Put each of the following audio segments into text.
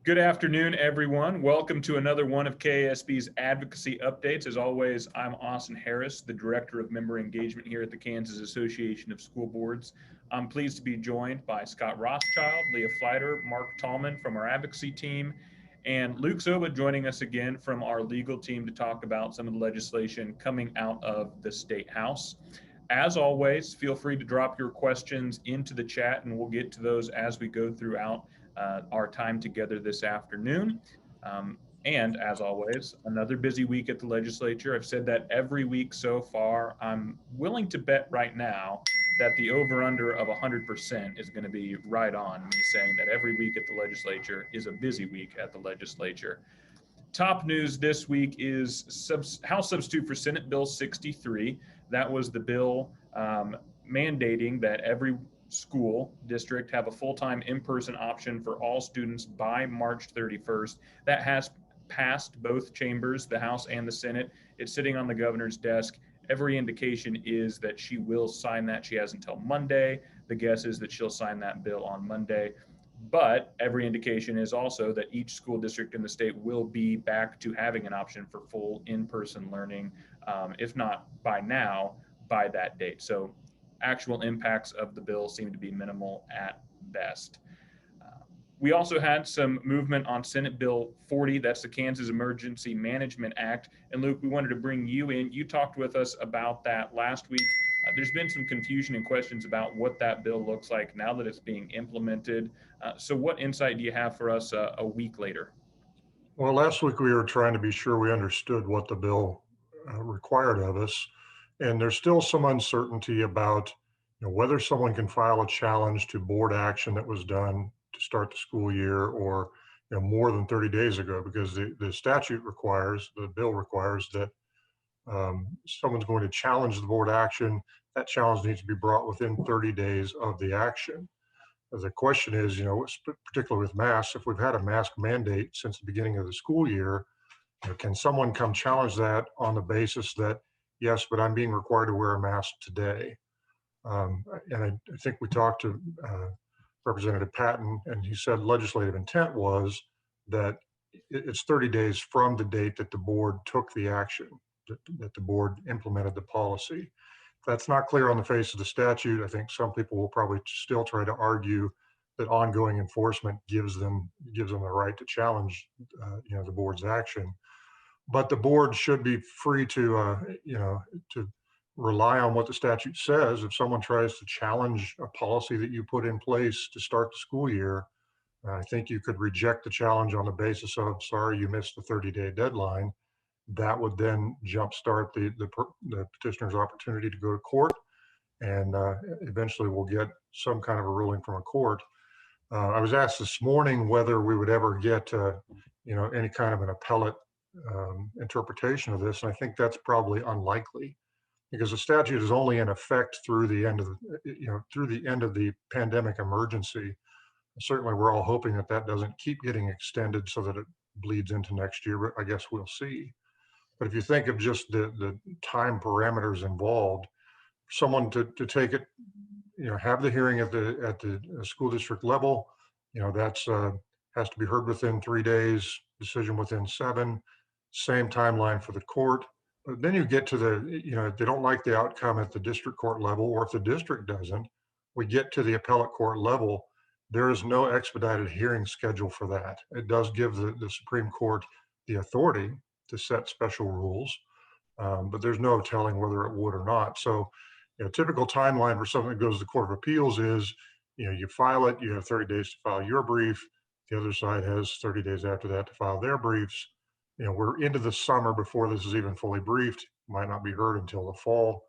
Good afternoon, everyone. Welcome to another one of KASB's advocacy updates. As always, I'm Austin Harris, the Director of Member Engagement here at the Kansas Association of School Boards. I'm pleased to be joined by Scott Rothschild, Leah Fleiter, Mark Tallman from our advocacy team, and Luke Zoba joining us again from our legal team to talk about some of the legislation coming out of the State House. As always, feel free to drop your questions into the chat, and we'll get to those as we go throughout our time together this afternoon. And as always, another busy week at the legislature. I've said that every week so far. I'm willing to bet right now that the over under of 100% is going to be right on me saying that every week at the legislature is a busy week at the legislature. Top news this week is House Substitute for Senate Bill 63. That was the bill mandating that every school district have a full-time in-person option for all students by March 31st. That has passed both chambers, the House and the Senate. It's sitting on the governor's desk. Every indication is that she will sign that. She has until Monday. The guess is that she'll sign that bill on Monday. But every indication is also that each school district in the state will be back to having an option for full in-person learning, if not by now, by that date. So actual impacts of the bill seem to be minimal at best. We also had some movement on Senate Bill 40. That's the Kansas Emergency Management Act. And Luke, we wanted to bring you in. You talked with us about that last week. There's been some confusion and questions about what that bill looks like now that it's being implemented. So what insight do you have for us a week later? Well, last week we were trying to be sure we understood what the bill required of us, and there's still some uncertainty about whether someone can file a challenge to board action that was done to start the school year or more than 30 days ago, because the statute requires, the bill requires that someone's going to challenge the board action. That challenge needs to be brought within 30 days of the action. The question is, particularly with masks, if we've had a mask mandate since the beginning of the school year, can someone come challenge that on the basis that, yes, but I'm being required to wear a mask today? And I think we talked to Representative Patton, and he said legislative intent was that it's 30 days from the date that the board took the action, that the board implemented the policy. That's not clear on the face of the statute. I think some people will probably still try to argue that ongoing enforcement gives them the right to challenge, the board's action. But the board should be free to, to rely on what the statute says. If someone tries to challenge a policy that you put in place to start the school year, I think you could reject the challenge on the basis of, sorry, you missed the 30-day deadline. That would then jumpstart the petitioner's opportunity to go to court, and eventually we'll get some kind of a ruling from a court. I was asked this morning whether we would ever get, any kind of an appellate interpretation of this, and I think that's probably unlikely, because the statute is only in effect through the end of the pandemic emergency. Certainly, we're all hoping that that doesn't keep getting extended so that it bleeds into next year, but I guess we'll see. But if you think of just the time parameters involved, someone to take it, have the hearing at the school district level, that's has to be heard within 3 days, decision within 7, same timeline for the court. But then you get to if they don't like the outcome at the district court level, or if the district doesn't, we get to the appellate court level. There is no expedited hearing schedule for that. It does give the Supreme Court the authority to set special rules, but there's no telling whether it would or not. So, typical timeline for something that goes to the Court of Appeals is, you file it, you have 30 days to file your brief. The other side has 30 days after that to file their briefs. We're into the summer before this is even fully briefed. Might not be heard until the fall.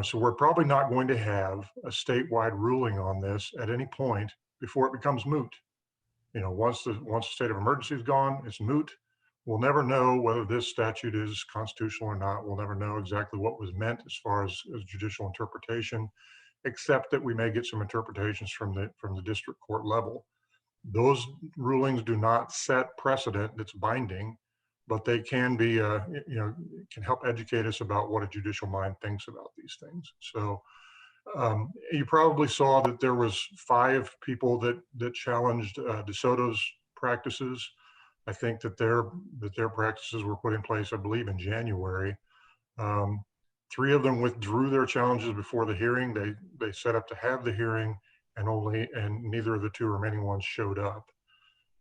So we're probably not going to have a statewide ruling on this at any point before it becomes moot. Once the state of emergency is gone, it's moot. We'll never know whether this statute is constitutional or not. We'll never know exactly what was meant as far as judicial interpretation, except that we may get some interpretations from the district court level. Those rulings do not set precedent that's binding, but they can be, can help educate us about what a judicial mind thinks about these things. So you probably saw that there was 5 people that challenged DeSoto's practices. I think that their practices were put in place, I believe, in January. Um, 3 of them withdrew their challenges before the hearing. They set up to have the hearing, and neither of the 2 remaining ones showed up.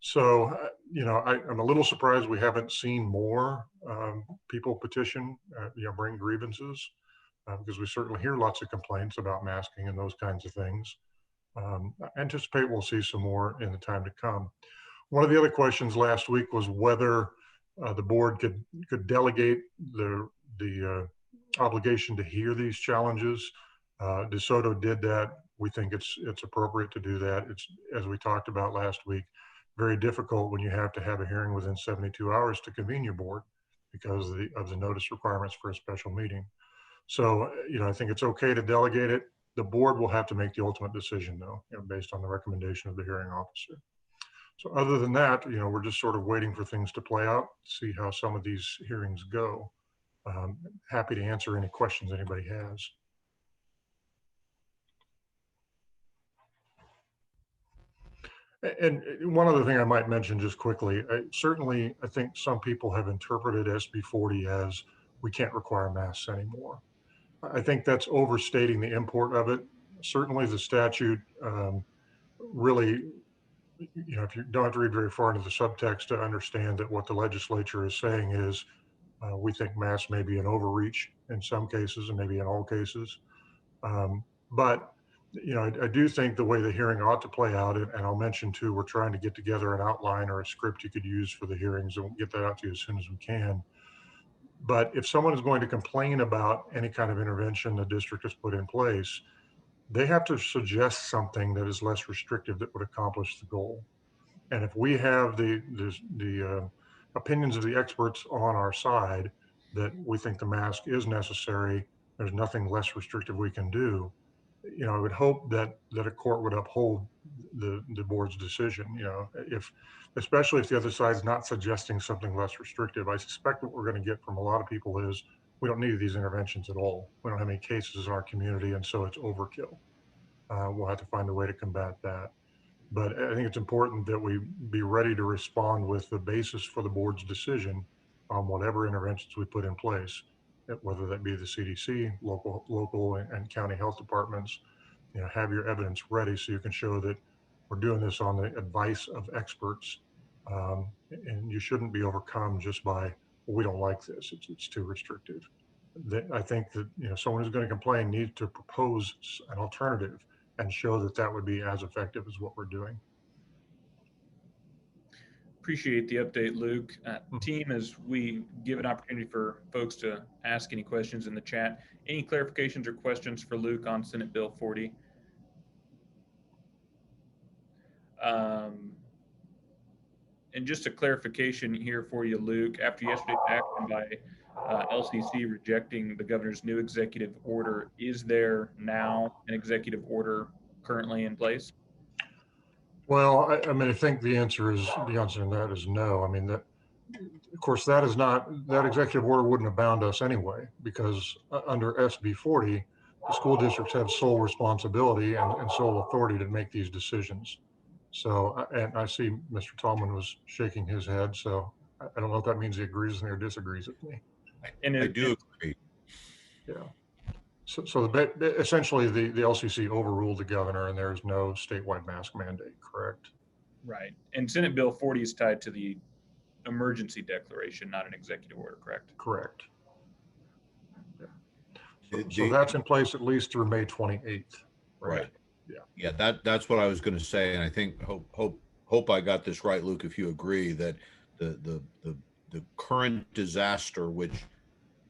So, I'm a little surprised we haven't seen more people petition, bring grievances, because we certainly hear lots of complaints about masking and those kinds of things. I anticipate we'll see some more in the time to come. One of the other questions last week was whether the board could delegate the obligation to hear these challenges. DeSoto did that. We think it's appropriate to do that. It's, as we talked about last week, very difficult when you have to have a hearing within 72 hours to convene your board because of the notice requirements for a special meeting. So, I think it's okay to delegate it. The board will have to make the ultimate decision, though, based on the recommendation of the hearing officer. So other than that, we're just sort of waiting for things to play out, see how some of these hearings go. Happy to answer any questions anybody has. And one other thing I might mention just quickly, I think some people have interpreted SB 40 as we can't require masks anymore. I think that's overstating the import of it. Certainly the statute really, if you don't have to read very far into the subtext to understand that what the legislature is saying is we think masks may be an overreach in some cases and maybe in all cases. But I do think the way the hearing ought to play out, and I'll mention too, we're trying to get together an outline or a script you could use for the hearings, and we'll get that out to you as soon as we can. But if someone is going to complain about any kind of intervention the district has put in place, they have to suggest something that is less restrictive that would accomplish the goal. And if we have the opinions of the experts on our side that we think the mask is necessary, there's nothing less restrictive we can do, I would hope that a court would uphold the board's decision. Especially if the other side is not suggesting something less restrictive. I suspect what we're going to get from a lot of people is we don't need these interventions at all. We don't have any cases in our community, and so it's overkill. We'll have to find a way to combat that. But I think it's important that we be ready to respond with the basis for the board's decision on whatever interventions we put in place, whether that be the CDC, local and county health departments. Have your evidence ready so you can show that we're doing this on the advice of experts, and you shouldn't be overcome just by, well, we don't like this, it's too restrictive. I think that someone who's going to complain needs to propose an alternative and show that that would be as effective as what we're doing. Appreciate the update, Luke. Team, as we give an opportunity for folks to ask any questions in the chat, any clarifications or questions for Luke on Senate Bill 40? And just a clarification here for you, Luke, after yesterday's action by LCC rejecting the governor's new executive order, is there now an executive order currently in place? Well, I think the answer to that is no. I mean, of course, that executive order wouldn't have bound us anyway, because under SB 40, the school districts have sole responsibility and sole authority to make these decisions. So, and I see Mr. Tallman was shaking his head, so I don't know if that means he agrees with me or disagrees with me. I do agree. Yeah. So essentially the LCC overruled the governor and there's no statewide mask mandate, correct? Right. And Senate Bill 40 is tied to the emergency declaration, not an executive order, correct? Correct. Yeah. So that's in place at least through May 28th. Right. Yeah. Yeah, that's what I was going to say, and I think hope I got this right, Luke. If you agree that the current disaster, which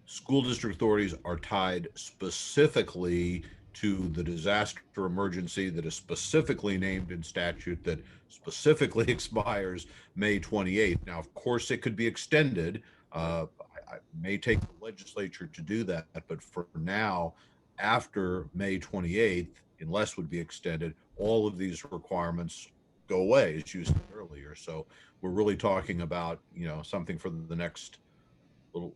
school district authorities are tied specifically to the disaster emergency that is specifically named in statute that specifically expires May 28th. Now, of course, it could be extended. I may take the legislature to do that, but for now, after May 28th, unless would be extended, all of these requirements go away, as you said earlier. So we're really talking about, something for the next little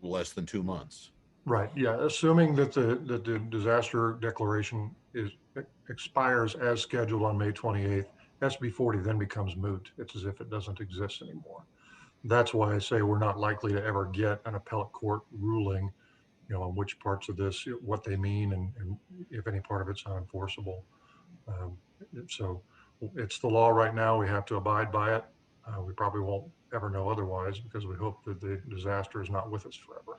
less than 2 months. Right. Yeah. Assuming that the disaster declaration expires as scheduled on May 28th, SB 40 then becomes moot. It's as if it doesn't exist anymore. That's why I say we're not likely to ever get an appellate court ruling, on which parts of this, what they mean, and if any part of it's unenforceable. Um, so it's the law right now. We have to abide by it. We probably won't ever know otherwise because we hope that the disaster is not with us forever.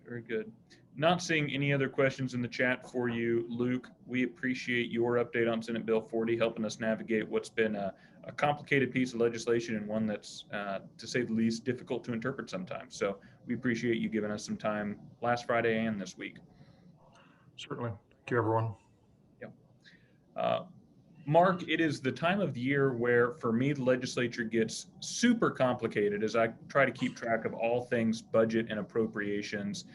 Very good. Not seeing any other questions in the chat for you, Luke. We appreciate your update on Senate Bill 40, helping us navigate what's been a complicated piece of legislation and one that's, to say the least, difficult to interpret sometimes. So we appreciate you giving us some time last Friday and this week. Certainly. Thank you, everyone. Yeah. Mark, it is the time of the year where, for me, the legislature gets super complicated as I try to keep track of all things budget and appropriations.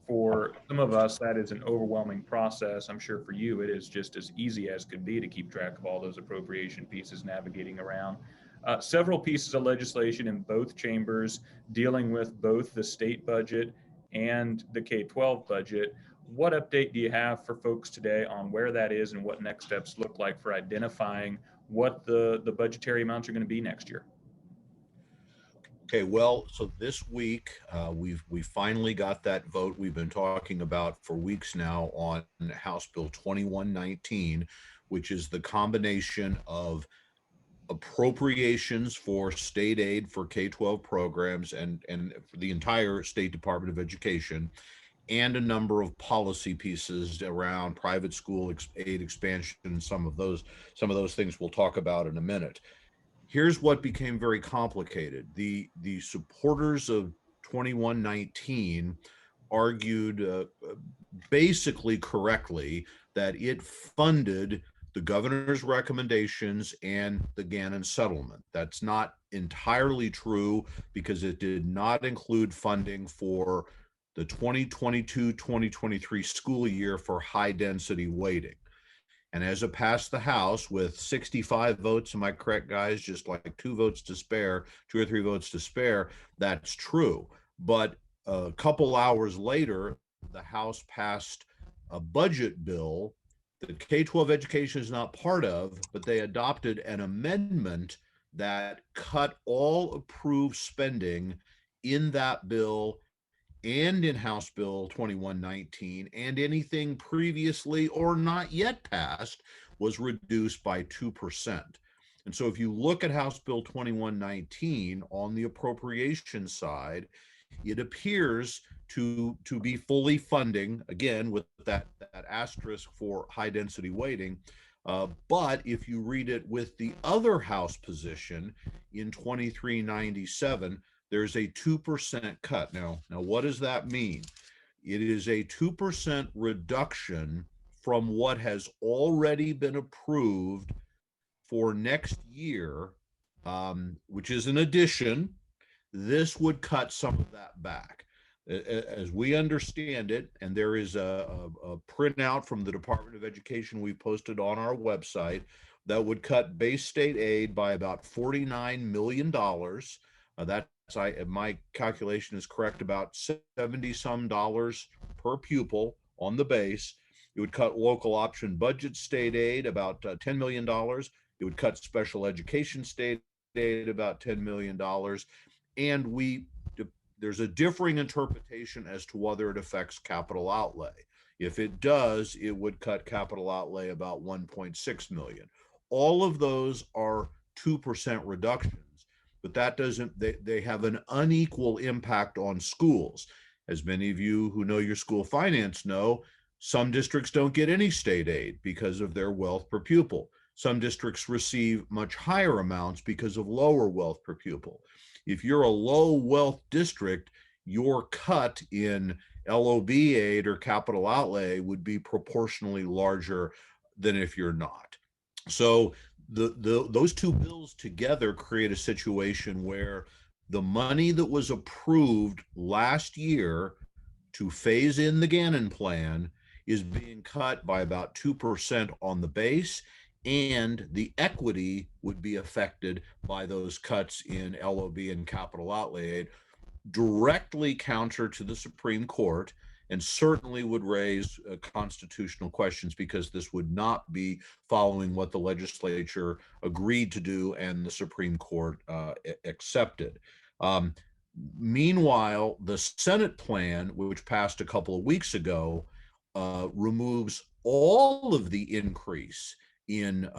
For some of us, that is an overwhelming process. I'm sure for you, it is just as easy as could be to keep track of all those appropriation pieces navigating around. Several pieces of legislation in both chambers dealing with both the state budget and the K-12 budget. What update do you have for folks today on where that is and what next steps look like for identifying what the budgetary amounts are going to be next year? Okay, well, so this week we finally got that vote we've been talking about for weeks now on House Bill 2119, which is the combination of appropriations for state aid for K-12 programs and for the entire State Department of Education, and a number of policy pieces around private school aid expansion. Some of those things we'll talk about in a minute. Here's what became very complicated. The supporters of 2119 argued basically correctly that it funded the governor's recommendations and the Gannon settlement. That's not entirely true because it did not include funding for the 2022-2023 school year for high density weighting. And as it passed the House with 65 votes, am I correct, guys? Just like 2 votes to spare, 2 or 3 votes to spare, that's true. But a couple hours later, the House passed a budget bill that K-12 education is not part of, but they adopted an amendment that cut all approved spending in that bill and in House Bill 2119, and anything previously or not yet passed was reduced by 2%. And so if you look at House Bill 2119 on the appropriation side, it appears to be fully funding, again, with that asterisk for high density weighting. But if you read it with the other House position in 2397, there's a 2% cut. Now, what does that mean? It is a 2% reduction from what has already been approved for next year, which is an addition. This would cut some of that back. As we understand it, and there is a printout from the Department of Education we posted on our website that would cut base state aid by about $49 million. My calculation is correct, about 70 some dollars per pupil on the base. It would cut local option budget state aid about $10 million. It would cut special education state aid about $10 million. And there's a differing interpretation as to whether it affects capital outlay. If it does, it would cut capital outlay about 1.6 million. All of those are 2% reductions, but that doesn't, they have an unequal impact on schools. As many of you who know your school finance know, some districts don't get any state aid because of their wealth per pupil. Some districts receive much higher amounts because of lower wealth per pupil. If you're a low wealth district, your cut in LOB aid or capital outlay would be proportionally larger than if you're not. So those two bills together create a situation where the money that was approved last year to phase in the Gannon plan is being cut by about 2% on the base, and the equity would be affected by those cuts in LOB and capital outlay aid, directly counter to the Supreme Court. and certainly would raise constitutional questions, because this would not be following what the legislature agreed to do and the Supreme Court accepted. Meanwhile, the Senate plan, which passed a couple of weeks ago, removes all of the increase in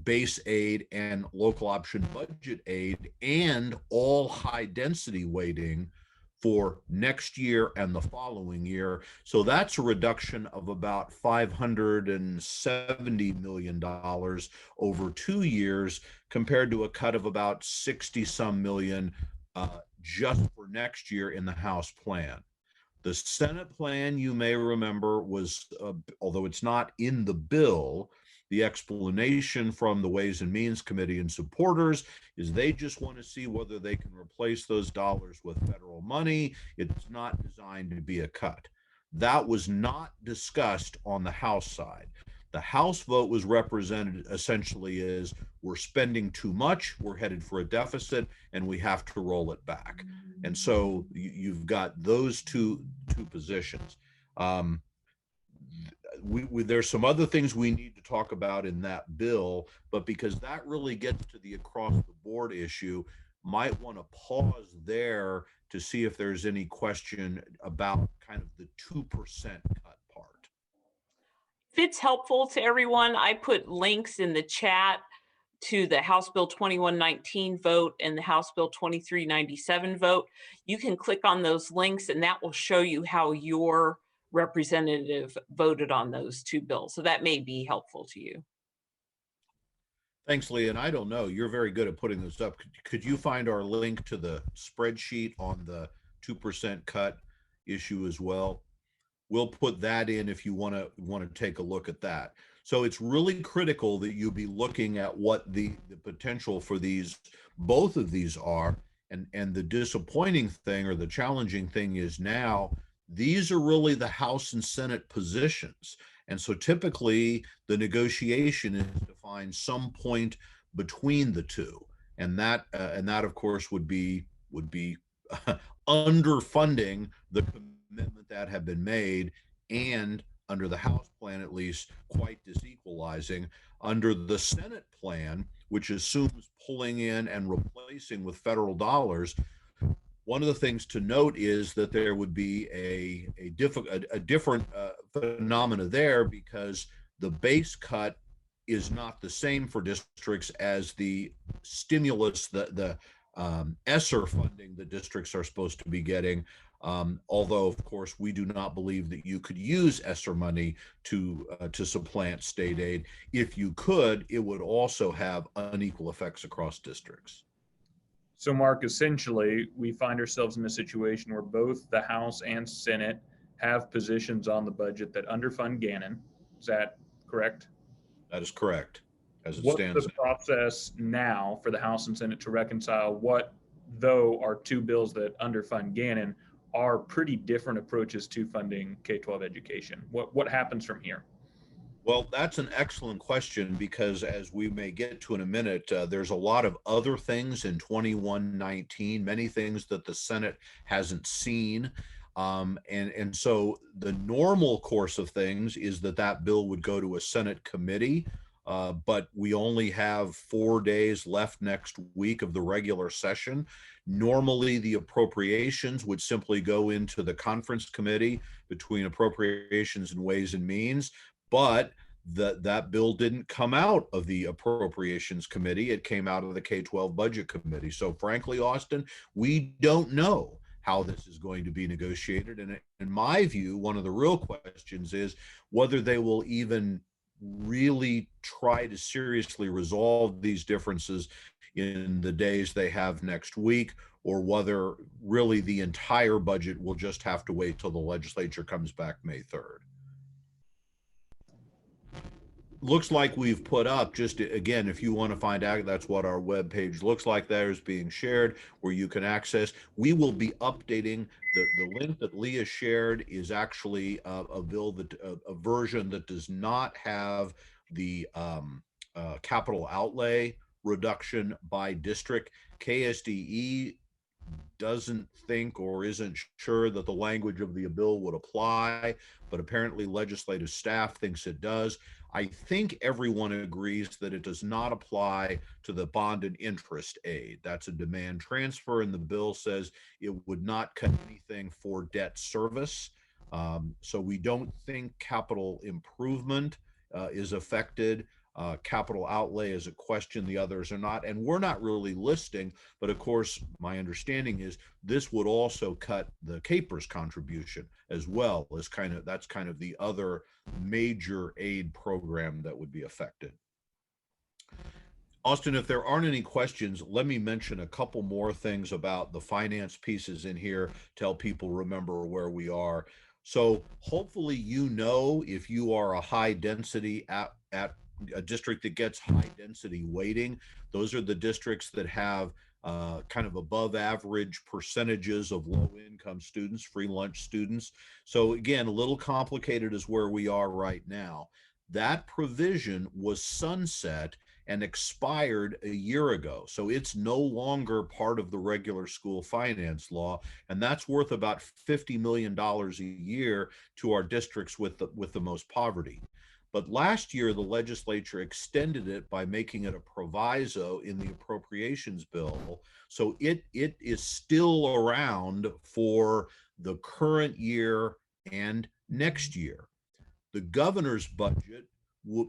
base aid and local option budget aid and all high density weighting for next year and the following year. So that's a reduction of about $570 million over 2 years, compared to a cut of about 60 some million just for next year in the House plan. The Senate plan, you may remember, was, although it's not in the bill, the explanation from the Ways and Means Committee and supporters is they just want to see whether they can replace those dollars with federal money. It's not designed to be a cut. That was not discussed on the House side. The House vote was represented essentially as, we're spending too much, we're headed for a deficit, and we have to roll it back. And so you've got those two positions. There's some other things we need to talk about in that bill, but because that really gets to the across the board issue, might want to pause there to see if there's any question about kind of the 2% cut part. If it's helpful to everyone, I put links in the chat to the House Bill 2119 vote and the House Bill 2397 vote. You can click on those links and that will show you how your representative voted on those two bills. So that may be helpful to you. Thanks, Lee. And I don't know, you're very good at putting this up. Could you find our link to the spreadsheet on the 2% cut issue as well? We'll put that in if you want to take a look at that. So it's really critical that you be looking at what the potential for both of these are. And the disappointing thing, or the challenging thing, is now these are really the House and Senate positions. And so typically the negotiation is to find some point between the two. And that of course would be underfunding the commitment that had been made, and under the House plan at least quite disequalizing. Under the Senate plan, which assumes pulling in and replacing with federal dollars, one of the things to note is that there would be a different phenomena there, because the base cut is not the same for districts as the stimulus, the ESSER funding that districts are supposed to be getting. Although, of course, we do not believe that you could use ESSER money to supplant state aid. If you could, it would also have unequal effects across districts. So, Mark, essentially, we find ourselves in a situation where both the House and Senate have positions on the budget that underfund Gannon. Is that correct? That is correct, as it What's stands. the process now for the House and Senate to reconcile what, though, are two bills that underfund Gannon, are pretty different approaches to funding K-12 education? What happens from here? Well, that's an excellent question, because as we may get to in a minute, there's a lot of other things in 2119, many things that the Senate hasn't seen. And so the normal course of things is that bill would go to a Senate committee, but we only have 4 days left next week of the regular session. Normally, the appropriations would simply go into the conference committee between Appropriations and Ways and Means, but that bill didn't come out of the Appropriations Committee. It came out of the K-12 Budget Committee. So frankly, Austin, we don't know how this is going to be negotiated. And in my view, one of the real questions is whether they will even really try to seriously resolve these differences in the days they have next week, or whether really the entire budget will just have to wait till the legislature comes back May 3rd. Looks like we've put up, just again, if you want to find out, that's what our webpage looks like. There is being shared where you can access. We will be updating the link that Leah shared is actually a bill that a version that does not have the capital outlay reduction by district. KSDE doesn't think or isn't sure that the language of the bill would apply, but apparently legislative staff thinks it does. I think everyone agrees that it does not apply to the bond and interest aid. That's a demand transfer, and the bill says it would not cut anything for debt service. So we don't think capital improvement is affected. Capital outlay is a question, the others are not. And we're not really listing, but of course, my understanding is this would also cut the CAPERS contribution as well as that's kind of the other major aid program that would be affected. Austin, if there aren't any questions, let me mention a couple more things about the finance pieces in here to help people remember where we are. So hopefully, if you are a high density at a district that gets high density weighting, those are the districts that have kind of above average percentages of low income students, free lunch students. So again, a little complicated is where we are right now. That provision was sunset and expired a year ago. So it's no longer part of the regular school finance law. And that's worth about $50 million a year to our districts with the most poverty. But last year, the legislature extended it by making it a proviso in the appropriations bill. So it is still around for the current year and next year. The governor's budget,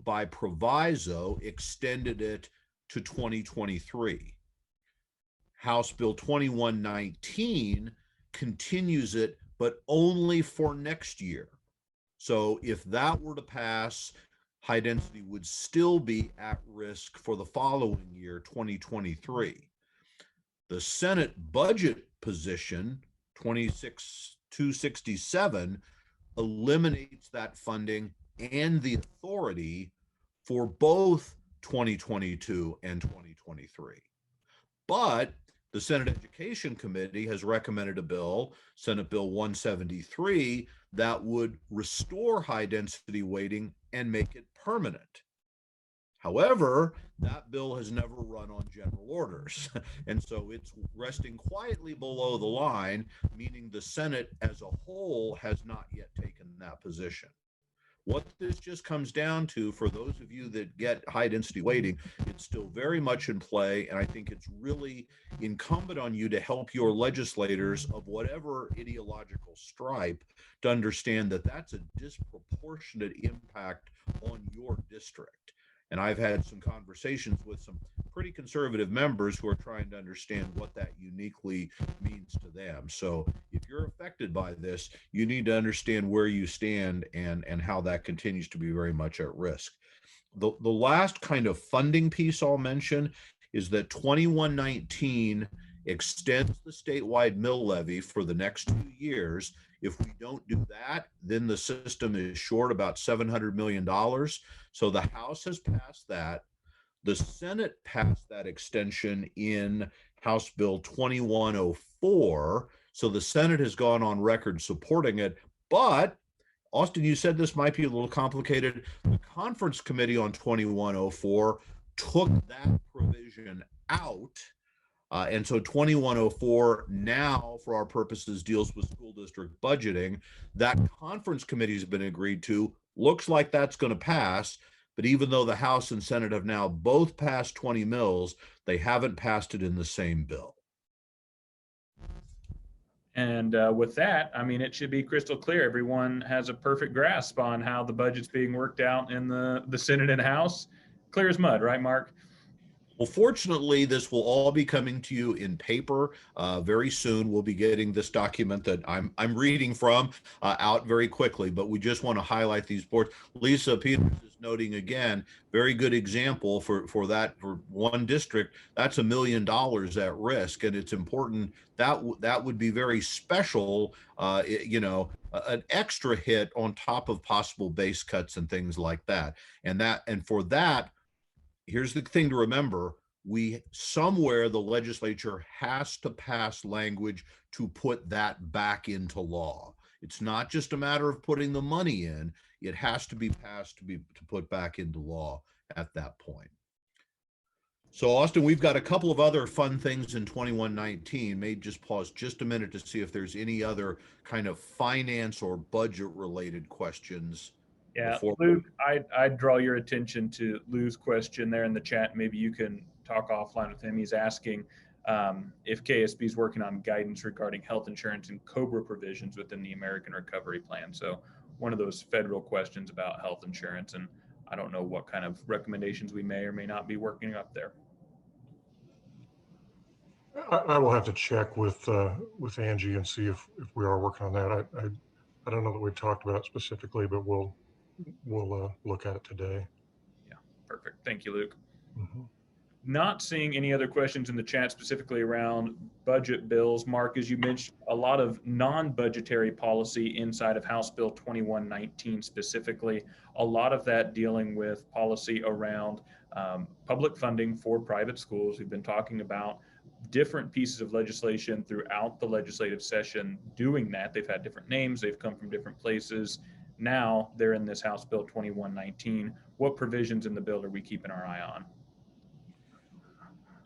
by proviso, extended it to 2023. House Bill 2119 continues it, but only for next year. So if that were to pass, high density would still be at risk for the following year, 2023. The Senate budget position, 26267, eliminates that funding and the authority for both 2022 and 2023. But the Senate Education Committee has recommended a bill, Senate Bill 173, that would restore high density weighting and make it permanent. However, that bill has never run on general orders. And so it's resting quietly below the line, meaning the Senate as a whole has not yet taken that position. What this just comes down to, for those of you that get high density weighting, it's still very much in play. And I think it's really incumbent on you to help your legislators of whatever ideological stripe to understand that that's a disproportionate impact on your district. And I've had some conversations with some pretty conservative members who are trying to understand what that uniquely means to them. So if you're affected by this, you need to understand where you stand and how that continues to be very much at risk. The last kind of funding piece I'll mention is that 2119 extends the statewide mill levy for the next 2 years. If we don't do that, then the system is short about $700 million. So the House has passed that. The Senate passed that extension in House Bill 2104. So the Senate has gone on record supporting it. But Austin, you said this might be a little complicated. The Conference Committee on 2104 took that provision out. And so 2104 now, for our purposes, deals with school district budgeting. That conference committee has been agreed to. Looks like that's going to pass. But even though the House and Senate have now both passed 20 mills, they haven't passed it in the same bill. And with that, I mean, it should be crystal clear. Everyone has a perfect grasp on how the budget's being worked out in the Senate and House. Clear as mud, right, Mark? Well, fortunately, this will all be coming to you in paper very soon. We'll be getting this document that I'm reading from out very quickly, but we just want to highlight these boards. Lisa Peters is noting again, very good example for one district. That's $1 million at risk, and it's important that would be very special, an extra hit on top of possible base cuts and things like that. And for that, here's the thing to remember. Somewhere the legislature has to pass language to put that back into law. It's not just a matter of putting the money in. It has to be passed to put back into law at that point. So Austin, we've got a couple of other fun things in 2119. May just pause just a minute to see if there's any other kind of finance or budget related questions Yeah, before. Luke, I'd draw your attention to Lou's question there in the chat. Maybe you can talk offline with him. He's asking if KSB is working on guidance regarding health insurance and COBRA provisions within the American Recovery Plan. So one of those federal questions about health insurance, and I don't know what kind of recommendations we may or may not be working up there. I will have to check with Angie and see if we are working on that. I don't know that we talked about it specifically, but we'll look at it today. Yeah, perfect. Thank you, Luke. Mm-hmm. Not seeing any other questions in the chat specifically around budget bills. Mark, as you mentioned, a lot of non-budgetary policy inside of House Bill 2119 specifically, a lot of that dealing with policy around public funding for private schools. We've been talking about different pieces of legislation throughout the legislative session doing that. They've had different names, they've come from different places. Now they're in this House Bill 2119. What provisions in the bill are we keeping our eye on?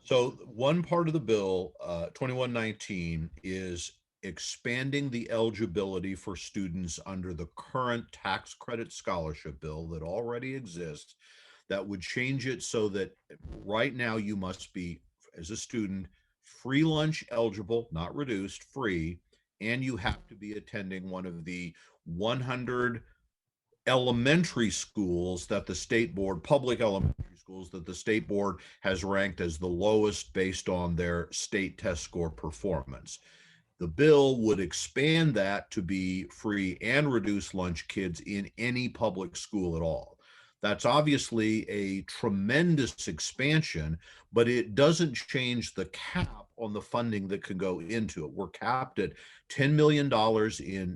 So one part of the bill, 2119, is expanding the eligibility for students under the current tax credit scholarship bill that already exists. That would change it so that right now you must be, as a student, free lunch eligible, not reduced, free, and you have to be attending one of the 100 elementary schools that the state board, public elementary schools that the state board has ranked as the lowest based on their state test score performance. The bill would expand that to be free and reduced lunch kids in any public school at all. That's obviously a tremendous expansion, but it doesn't change the cap on the funding that can go into it. We're capped at $10 million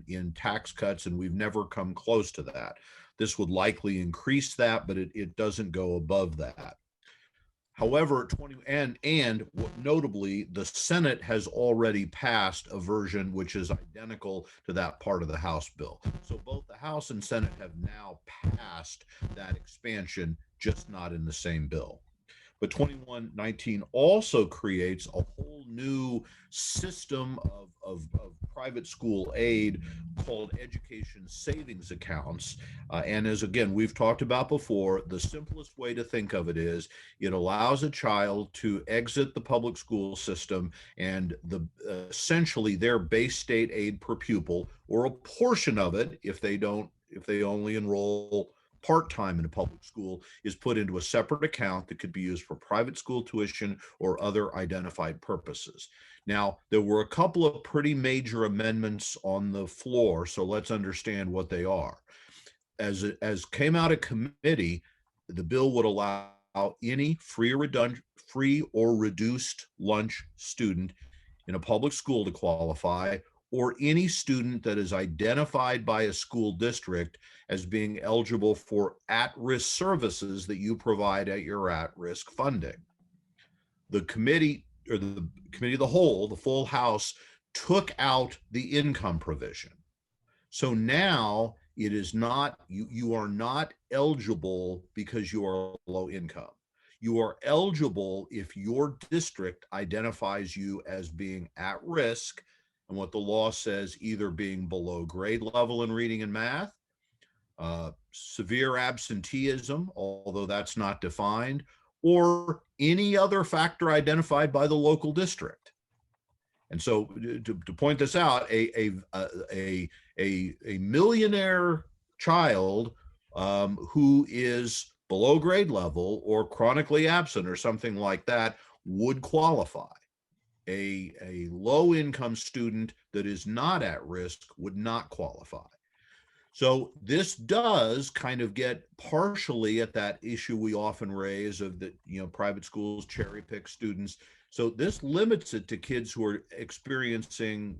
in tax cuts, and we've never come close to that. This would likely increase that, but it doesn't go above that. However, notably, the Senate has already passed a version which is identical to that part of the House bill. So both the House and Senate have now passed that expansion, just not in the same bill. But 2119 also creates a whole new system of private school aid called education savings accounts. And as again, we've talked about before, the simplest way to think of it is it allows a child to exit the public school system and essentially their base state aid per pupil, or a portion of it, if they only enroll part-time in a public school, is put into a separate account that could be used for private school tuition or other identified purposes. Now, there were a couple of pretty major amendments on the floor, so let's understand what they are. As came out of committee, the bill would allow any free or reduced lunch student in a public school to qualify, or any student that is identified by a school district as being eligible for at-risk services that you provide at your at-risk funding. The committee, or the committee of the whole, the full House, took out the income provision. So now it is not, you are not eligible because you are low income. You are eligible if your district identifies you as being at risk, and what the law says, either being below grade level in reading and math, severe absenteeism, although that's not defined, or any other factor identified by the local district. And so to point this out, a millionaire child who is below grade level or chronically absent or something like that would qualify. A low income student that is not at risk would not qualify. So this does kind of get partially at that issue we often raise of the, private schools cherry pick students. So this limits it to kids who are experiencing,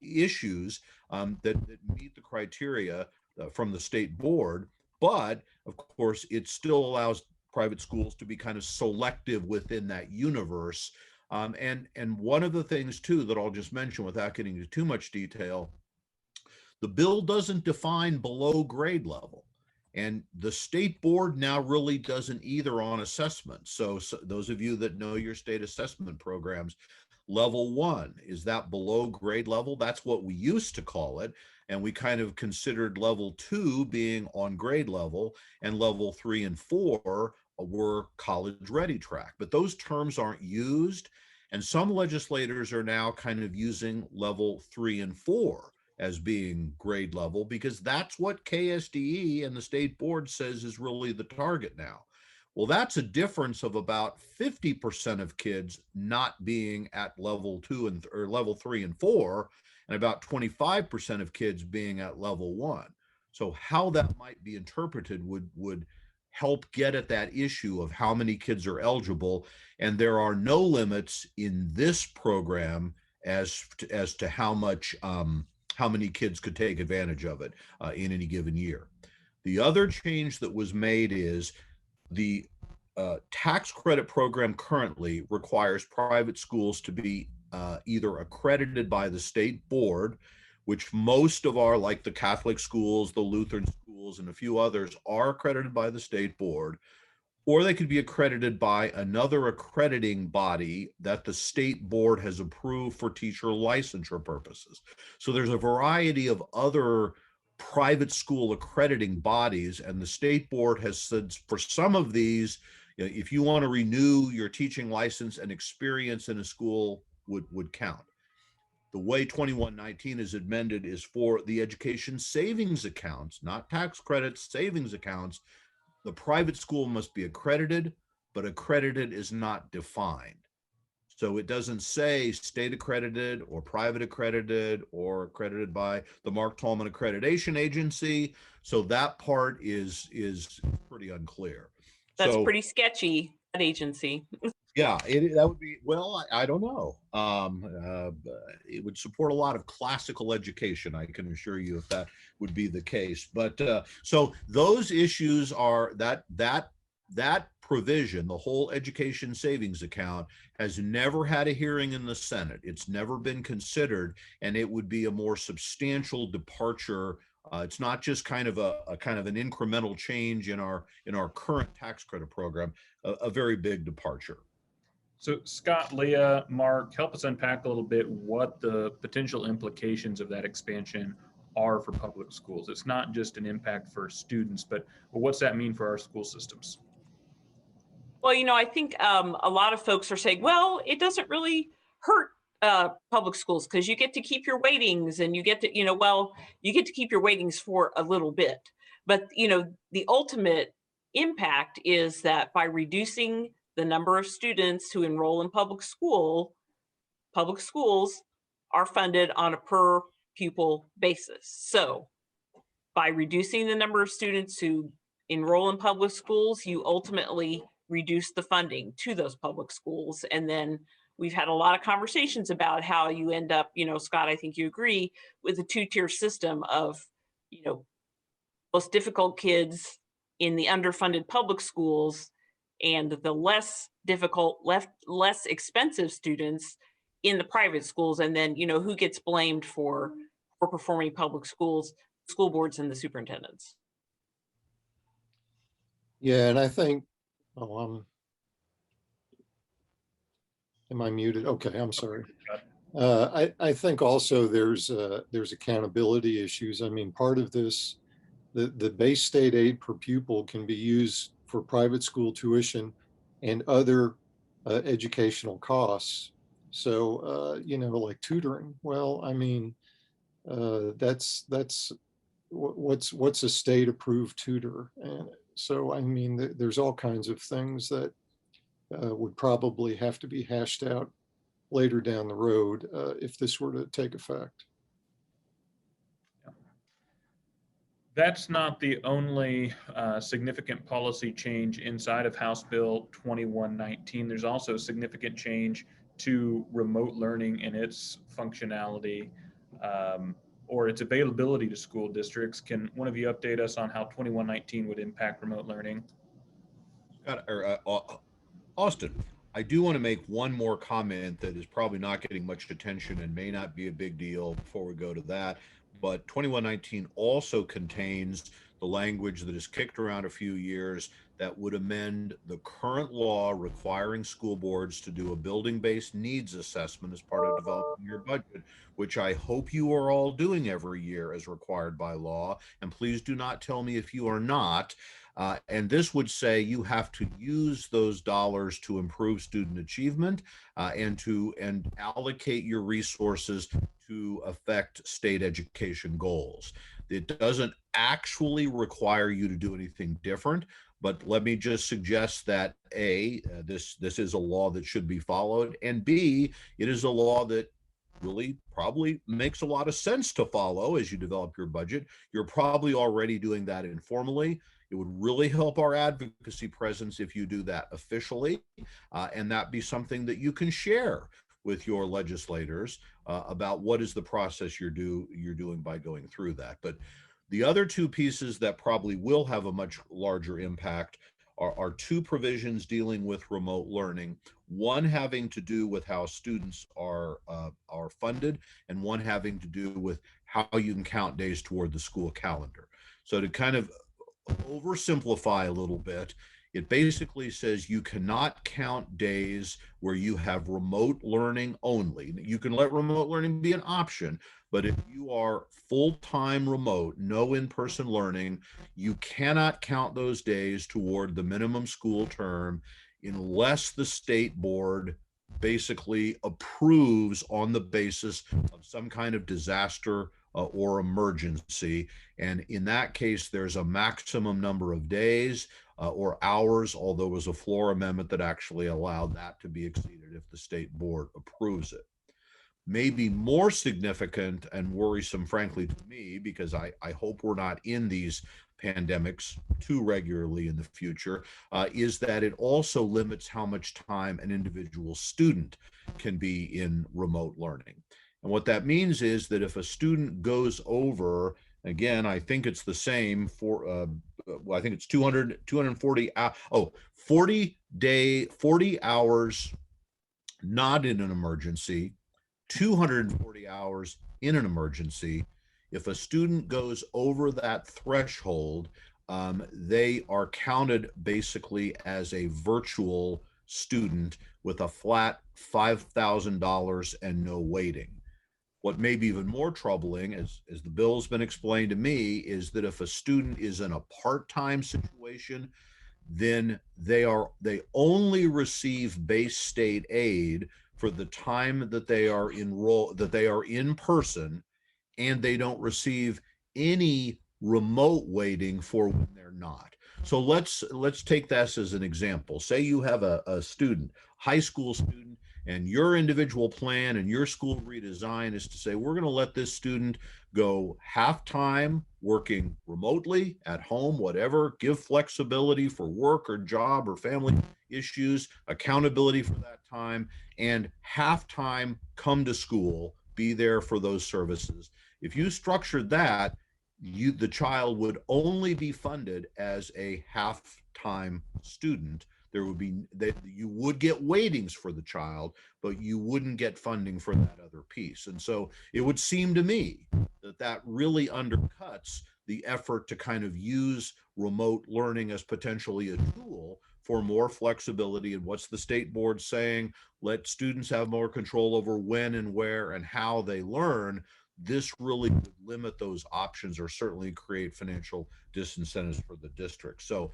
issues that meet the criteria from the state board. But of course, it still allows private schools to be kind of selective within that universe. And one of the things too that I'll just mention without getting into too much detail, the bill doesn't define below grade level. And the state board now really doesn't either on assessment. So those of you that know your state assessment programs, level 1, is that below grade level? That's what we used to call it. And we kind of considered level 2 being on grade level, and level 3 and 4 were college ready track. But those terms aren't used. And some legislators are now kind of using level 3 and 4 as being grade level, because that's what KSDE and the state board says is really the target now. Well, that's a difference of about 50% of kids not being at level 2 and or level 3 and 4, and about 25% of kids being at level 1. So how that might be interpreted would help get at that issue of how many kids are eligible. And there are no limits in this program as to how many kids could take advantage of it in any given year. The other change that was made is the tax credit program currently requires private schools to be either accredited by the state board, which most of our, like the Catholic schools, the Lutheran schools, and a few others are accredited by the state board, or they could be accredited by another accrediting body that the state board has approved for teacher licensure purposes. So there's a variety of other private school accrediting bodies, and the state board has said for some of these, if you want to renew your teaching license and experience in a school would count. The way 2119 is amended is for the education savings accounts, not tax credits, savings accounts. The private school must be accredited, but accredited is not defined. So it doesn't say state accredited or private accredited or accredited by the Mark Tallman Accreditation Agency. So that part is pretty unclear. That's pretty sketchy, that agency. Yeah, that would be, well, I don't know. It would support a lot of classical education, I can assure you, if that would be the case. But so those issues are that provision, the whole education savings account, has never had a hearing in the Senate. It's never been considered, and it would be a more substantial departure. It's not just kind of an incremental change in our current tax credit program, a very big departure. So Scott, Leah, Mark, help us unpack a little bit what the potential implications of that expansion are for public schools. It's not just an impact for students, but what's that mean for our school systems? Well, I think a lot of folks are saying, well, it doesn't really hurt public schools because you get to keep your weightings, and you get to, you get to keep your weightings for a little bit. But, the ultimate impact is that by reducing the number of students who enroll in public schools are funded on a per pupil basis. So by reducing the number of students who enroll in public schools, you ultimately reduce the funding to those public schools. And then we've had a lot of conversations about how you end up, Scott, I think you agree, with a two-tier system of, most difficult kids in the underfunded public schools, and the less difficult, less expensive students in the private schools. And then, who gets blamed for performing public schools? School boards and the superintendents. Yeah, and I think, am I muted? Okay, I'm sorry. I think also there's accountability issues. I mean, part of this, the base state aid per pupil can be used for private school tuition and other educational costs. So, like tutoring. Well, I mean, that's what's a state approved tutor. And so, I mean, there's all kinds of things that would probably have to be hashed out later down the road if this were to take effect. That's not the only significant policy change inside of House Bill 2119. There's also significant change to remote learning and its functionality or its availability to school districts. Can one of you update us on how 2119 would impact remote learning? Austin, I do want to make one more comment that is probably not getting much attention and may not be a big deal before we go to that. But 2119 also contains the language that has kicked around a few years that would amend the current law requiring school boards to do a building-based needs assessment as part of developing your budget, which I hope you are all doing every year as required by law. And please do not tell me if you are not. And this would say you have to use those dollars to improve student achievement and allocate your resources to affect state education goals. It doesn't actually require you to do anything different, but let me just suggest that this is a law that should be followed, and B, it is a law that really probably makes a lot of sense to follow as you develop your budget. You're probably already doing that informally. It would really help our advocacy presence if you do that officially, and that be something that you can share with your legislators about what is the process you're doing by going through that. But the other two pieces that probably will have a much larger impact are two provisions dealing with remote learning, one having to do with how students are funded, and one having to do with how you can count days toward the school calendar. So to kind of oversimplify a little bit, it basically says you cannot count days where you have remote learning only. You can let remote learning be an option, but if you are full-time remote, no in-person learning, you cannot count those days toward the minimum school term unless the state board basically approves on the basis of some kind of disaster or emergency. And in that case, there's a maximum number of days or hours, although it was a floor amendment that actually allowed that to be exceeded if the state board approves it. Maybe more significant and worrisome, frankly, to me, because I hope we're not in these pandemics too regularly in the future, is that it also limits how much time an individual student can be in remote learning. And what that means is that if a student goes over, again, I think it's the same for, well, I think it's 240, 40 hours not in an emergency, 240 hours in an emergency. If a student goes over that threshold, they are counted basically as a virtual student with a flat $5,000 and no waiting. What may be even more troubling, as the bill has been explained to me, is that if a student is in a part-time situation, then they only receive base state aid for the time that they are in person, and they don't receive any remote waiting for when they're not. So let's take this as an example. Say you have a student, high school student, and your individual plan and your school redesign is to say, we're going to let this student go half-time working remotely at home, whatever, give flexibility for work or job or family issues, accountability for that time, and half-time come to school, be there for those services. If you structured that, the child would only be funded as a half-time student. There would be that you would get weightings for the child, but you wouldn't get funding for that other piece. And so it would seem to me that really undercuts the effort to kind of use remote learning as potentially a tool for more flexibility. And what's the state board saying? Let students have more control over when and where and how they learn. This really would limit those options or certainly create financial disincentives for the district. So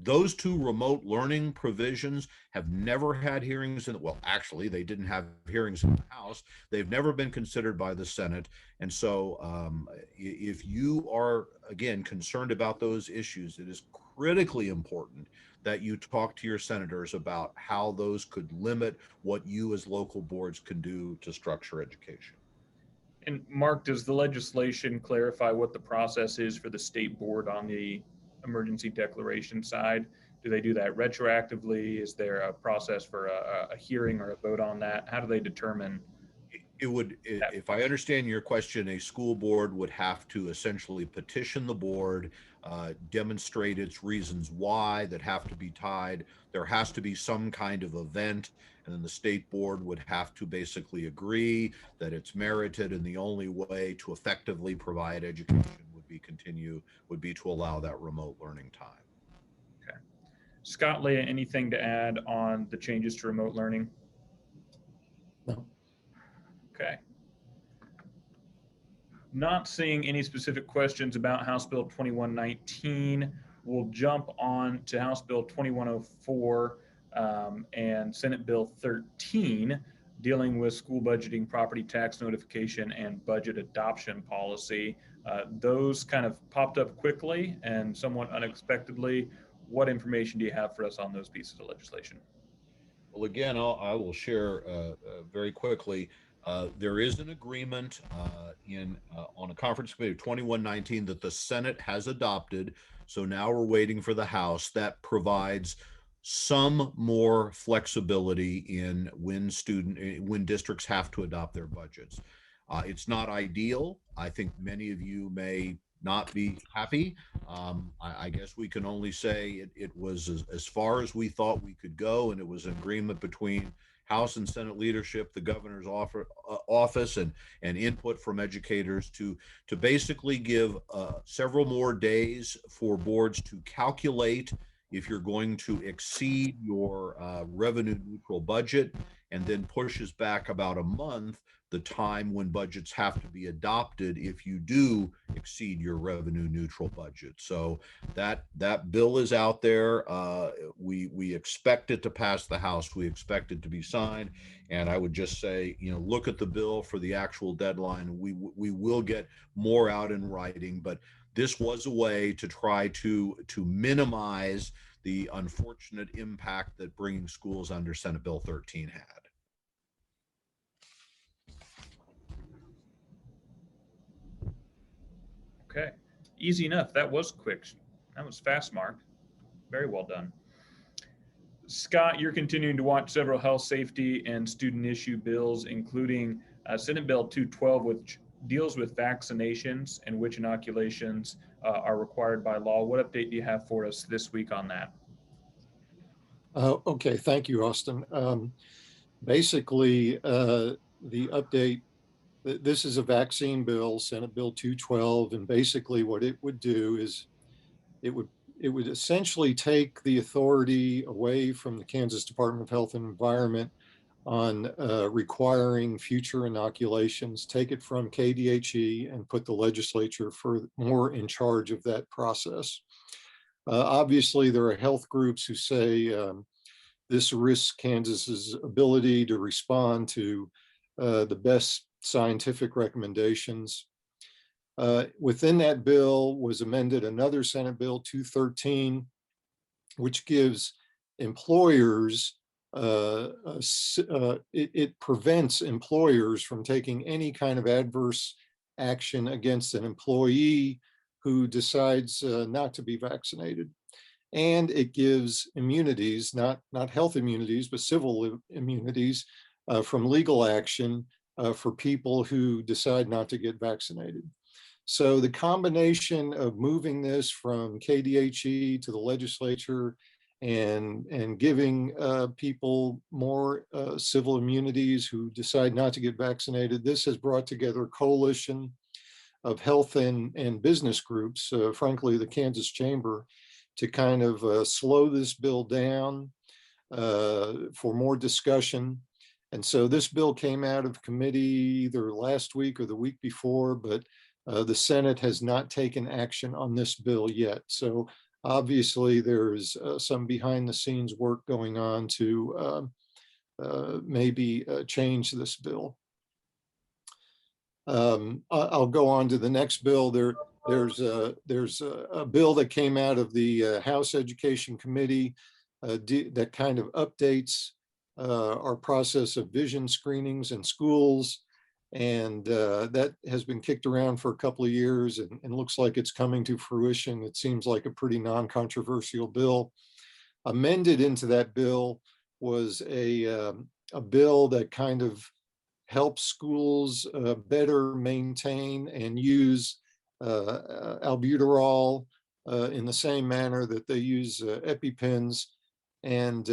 those two remote learning provisions have never had hearings well, actually, they didn't have hearings in the House. They've never been considered by the Senate. And so if you are, again, concerned about those issues, it is critically important that you talk to your senators about how those could limit what you as local boards can do to structure education. And Mark, does the legislation clarify what the process is for the state board on the emergency declaration side? Do they do that retroactively? Is there a process for a hearing or a vote on that? How do they determine? If I understand your question, a school board would have to essentially petition the board, demonstrate its reasons why that have to be tied. There has to be some kind of event, and then the state board would have to basically agree that it's merited, and the only way to effectively provide education would would be to allow that remote learning time. Okay. Scott, Leah, anything to add on the changes to remote learning? No. Okay. Not seeing any specific questions about House Bill 2119. We'll jump on to House Bill 2104 and Senate Bill 13, dealing with school budgeting, property tax notification, and budget adoption policy. Those kind of popped up quickly and somewhat unexpectedly. What information do you have for us on those pieces of legislation? Well, again, I will share very quickly. There is an agreement on a conference committee of 2119 that the Senate has adopted. So now we're waiting for the House. That provides some more flexibility in when districts have to adopt their budgets. It's not ideal. I think many of you may not be happy. I guess we can only say it was as far as we thought we could go, and it was an agreement between House and Senate leadership, the governor's office, and input from educators to basically give several more days for boards to calculate if you're going to exceed your revenue neutral budget, and then pushes back about a month the time when budgets have to be adopted if you do exceed your revenue neutral budget. So that bill is out there. We expect it to pass the House. We expect it to be signed. And I would just say, look at the bill for the actual deadline. We will get more out in writing, but this was a way to try to minimize the unfortunate impact that bringing schools under Senate Bill 13 had. Okay, easy enough. That was quick. That was fast, Mark. Very well done. Scott, you're continuing to watch several health, safety, and student issue bills, including Senate Bill 212, which deals with vaccinations and which inoculations are required by law. What update do you have for us this week on that? Okay, thank you, Austin. Basically, the update, this is a vaccine bill, Senate Bill 212, and basically what it would do is it would essentially take the authority away from the Kansas Department of Health and Environment on requiring future inoculations, take it from KDHE and put the legislature more in charge of that process. Obviously, there are health groups who say this risks Kansas's ability to respond to the best scientific recommendations. Within that bill was amended another Senate Bill 213, which gives employers, it prevents employers from taking any kind of adverse action against an employee who decides not to be vaccinated. And it gives immunities, not health immunities, but civil immunities from legal action for people who decide not to get vaccinated. So the combination of moving this from KDHE to the legislature and giving people more civil immunities who decide not to get vaccinated, this has brought together a coalition of health and business groups, frankly, the Kansas Chamber, to kind of slow this bill down for more discussion. And so this bill came out of committee either last week or the week before, but the Senate has not taken action on this bill yet. So obviously there's some behind the scenes work going on to maybe change this bill. I'll go on to the next bill. There's a bill that came out of the House Education Committee that kind of updates our process of vision screenings in schools. And that has been kicked around for a couple of years and looks like it's coming to fruition. It seems like a pretty non-controversial bill. Amended into that bill was a bill that kind of helps schools better maintain and use albuterol in the same manner that they use EpiPens. And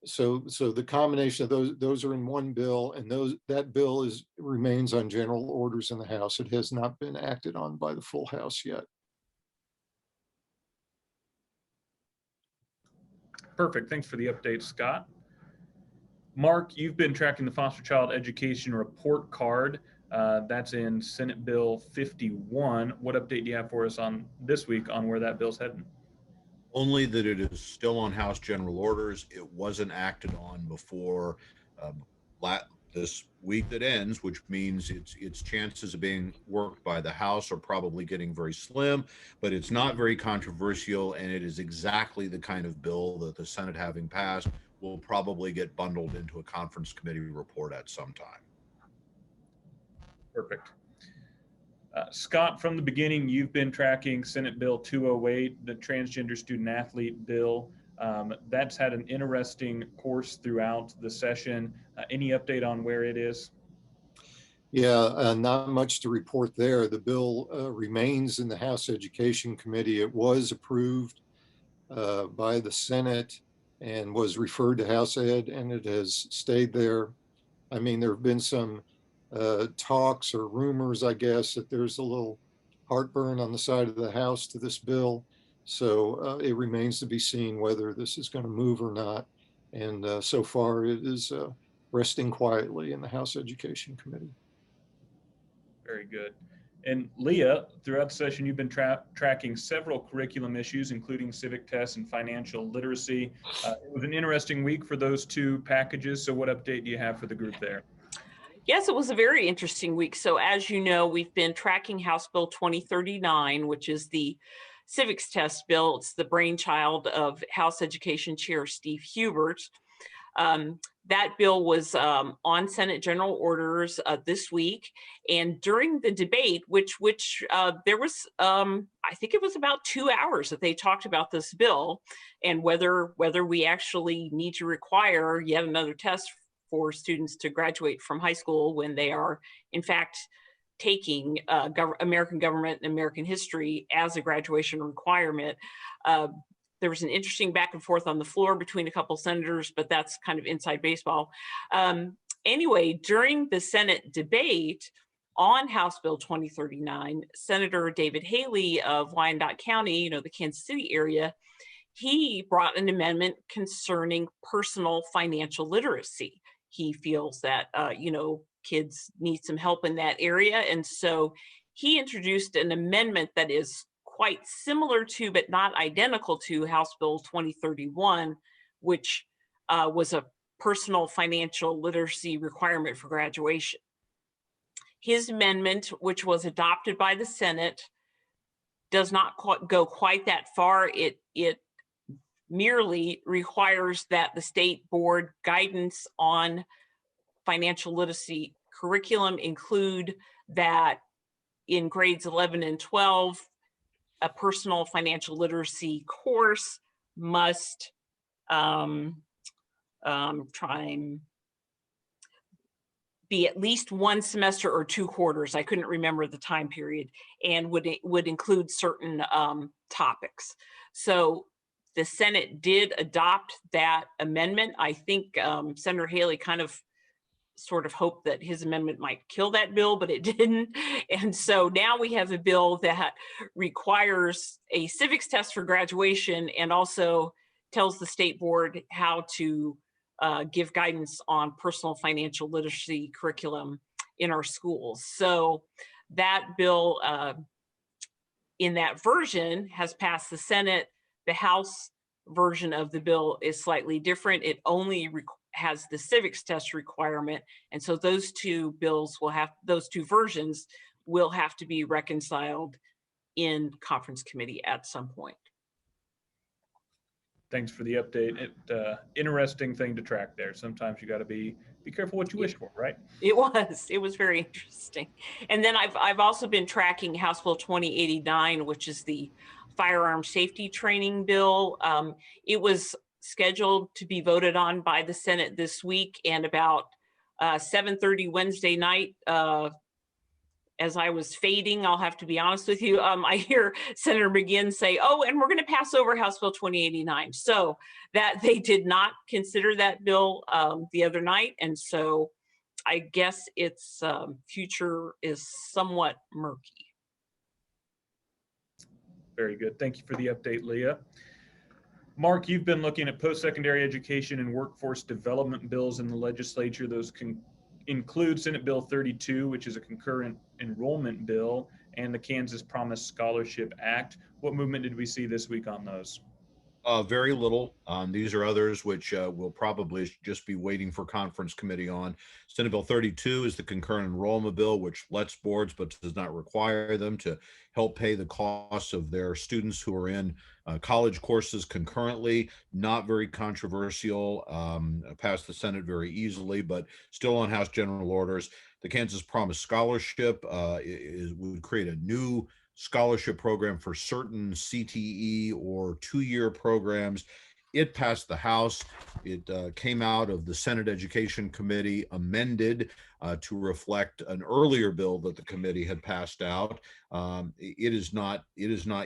So the combination of those are in one bill, and that bill remains on general orders in the House. It has not been acted on by the full House yet. Perfect. Thanks for the update, Scott. Mark, you've been tracking the foster child education report card. That's in Senate Bill 51. What update do you have for us on this week on where that bill's heading? Only that it is still on House General Orders. It wasn't acted on before this week that ends, which means its chances of being worked by the House are probably getting very slim, but it's not very controversial, and it is exactly the kind of bill that the Senate, having passed, will probably get bundled into a conference committee report at some time. Perfect. Scott, from the beginning, you've been tracking Senate Bill 208, the transgender student athlete bill. That's had an interesting course throughout the session. Any update on where it is? Yeah, not much to report there. The bill remains in the House Education Committee. It was approved by the Senate and was referred to House Ed, and it has stayed there. I mean, there have been some talks or rumors, I guess, that there's a little heartburn on the side of the House to this bill. So it remains to be seen whether this is going to move or not. And so far, it is resting quietly in the House Education Committee. Very good. And Leah, throughout the session, you've been tracking several curriculum issues, including civic tests and financial literacy. It was an interesting week for those two packages. So what update do you have for the group there? Yes, it was a very interesting week. So as you know, we've been tracking House Bill 2039, which is the civics test bill. It's the brainchild of House Education Chair Steve Hubert. That bill was on Senate General Orders this week, and during the debate, which there was, I think it was about 2 hours that they talked about this bill and whether we actually need to require yet another test for students to graduate from high school when they are, in fact, taking American government and American history as a graduation requirement. There was an interesting back and forth on the floor between a couple senators, but that's kind of inside baseball. Anyway, during the Senate debate on House Bill 2039, Senator David Haley of Wyandotte County, the Kansas City area, he brought an amendment concerning personal financial literacy. He feels that, kids need some help in that area. And so he introduced an amendment that is quite similar to, but not identical to, House Bill 2031, which was a personal financial literacy requirement for graduation. His amendment, which was adopted by the Senate, does not go quite that far. It merely requires that the state board guidance on financial literacy curriculum include that in grades 11 and 12, a personal financial literacy course must be at least one semester or 2 quarters. I couldn't remember the time period, and would include certain topics. So the Senate did adopt that amendment. I think Senator Haley kind of sort of hoped that his amendment might kill that bill, but it didn't. And so now we have a bill that requires a civics test for graduation and also tells the state board how to give guidance on personal financial literacy curriculum in our schools. So that bill in that version has passed the Senate. The House version of the bill is slightly different. It only has the civics test requirement. And so those two versions will have to be reconciled in conference committee at some point. Thanks for the update. Interesting thing to track there. Sometimes you got to be careful what you wish for, right? It was very interesting. And then I've also been tracking House Bill 2089, which is the firearm safety training bill. It was scheduled to be voted on by the Senate this week, and about 7:30 Wednesday night, as I was fading, I'll have to be honest with you, I hear Senator McGinn say, "Oh, and we're going to pass over House Bill 2089." So that they did not consider that bill the other night, and so I guess its future is somewhat murky. Very good. Thank you for the update, Leah. Mark, you've been looking at post-secondary education and workforce development bills in the legislature. Those can include Senate Bill 32, which is a concurrent enrollment bill, and the Kansas Promise Scholarship Act. What movement did we see this week on those? Very little. These are others which we'll probably just be waiting for conference committee on. Senate Bill 32 is the concurrent enrollment bill, which lets boards but does not require them to help pay the costs of their students who are in college courses concurrently. Not very controversial. Passed the Senate very easily, but still on House General Orders. The Kansas Promise Scholarship would create a new scholarship program for certain CTE or 2-year programs. It passed the House. It came out of the Senate Education Committee amended to reflect an earlier bill that the committee had passed out. It is not